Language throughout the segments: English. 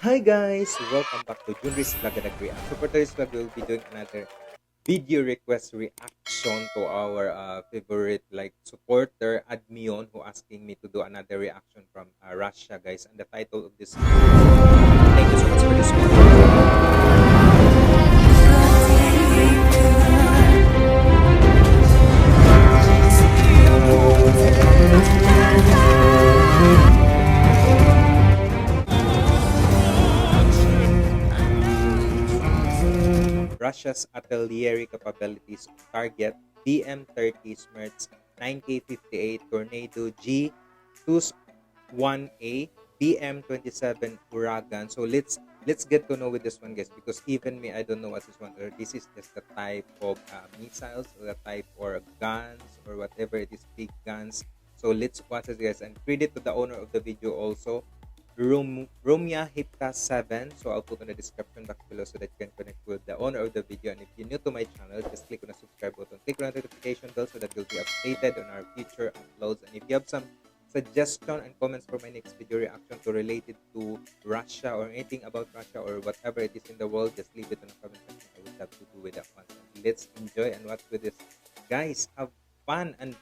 Hi guys! Welcome back to Junrys Vlog and React. So for today's vlog, we'll be doing another video request reaction to our favorite supporter Admion who asking me to do another reaction from Russia, guys. And the title of this video is thank you so much for this video. Russia's artillery capabilities target BM-30 Smerts 9K58 Tornado G-1-A BM-27 Uragan. So let's get to know with this one, guys, because even me, I don't know what this one, or this is just the type of missiles or the type or guns or whatever it is, big guns. So let's watch it, guys, and credit to the owner of the video also, Romia Hipta 7. So I'll put on the description box below so that you can connect with the owner of the video. And if you're new to my channel, just click on the subscribe button, click on the notification bell so that you'll be updated on our future uploads. And if you have some suggestion and comments for my next video reaction to related to Russia or anything about Russia or whatever it is in the world, just leave it in the comment section. I would love to do with that one. And let's enjoy and watch with this, guys. Have fun. And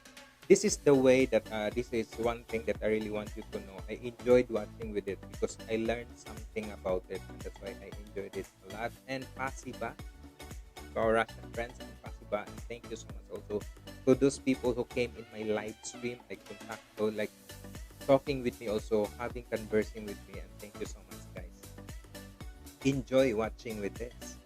this is the way that this is one thing that I really want you to know. I enjoyed watching with it because I learned something about it, and that's why I enjoyed it a lot. And Pasiba, to our Russian friends, and Pasiba, and thank you so much also to those people who came in my live stream, like contacto, like talking with me, also having conversing with me, and thank you so much, guys. Enjoy watching with this.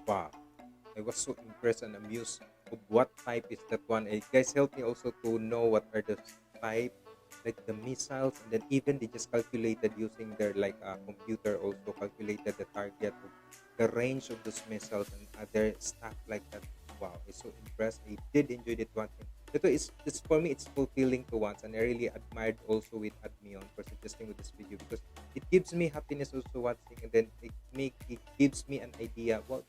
Wow, I was so impressed and amused of what type is that one. Guys, help me also to know what are the type, like the missiles, and then even they just calculated using their computer, also calculated the target of the range of those missiles and other stuff like that. Wow, I'm so impressed. I did enjoy it watching. Ito is, it's for me, it's fulfilling to watch, and I really admired also with Admion for suggesting with this video, because it gives me happiness also watching, and then it gives me an idea. Well,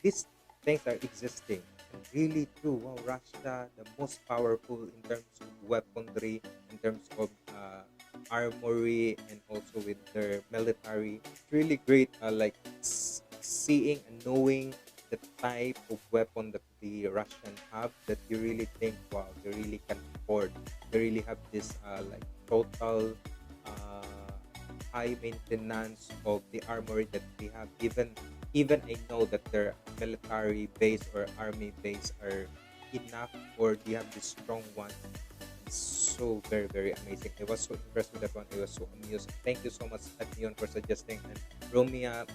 these things are existing and really true. Wow, Russia, the most powerful in terms of weaponry, in terms of armory, and also with their military. It's really great. Like seeing and knowing the type of weapon that the Russian have, that you really think, wow, they really can afford. They really have this like total uh, high maintenance of the armory that they have. Even I know that their military base or army base are enough, or they have this strong one. It's so very very amazing. I was so impressed with that one. I was so amused. Thank you so much, Admion, for suggesting, and Romia,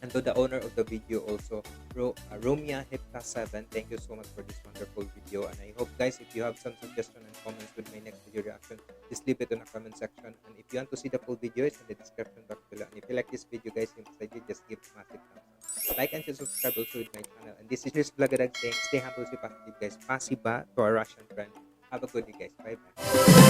and to the owner of the video also, Romia Hipta 7. Thank you so much for this wonderful video, and I hope guys, if you have some suggestion and comments with my next video reaction, just leave it in the comment section. And if you want to see the full video, it's in the description box below. And if you like this video guys, you just give massive thumbs up, like and subscribe also with my channel. And this is just Vlogadag saying, stay humble, stay positive guys. Pasiba to our Russian friend. Have a good day guys. Bye bye.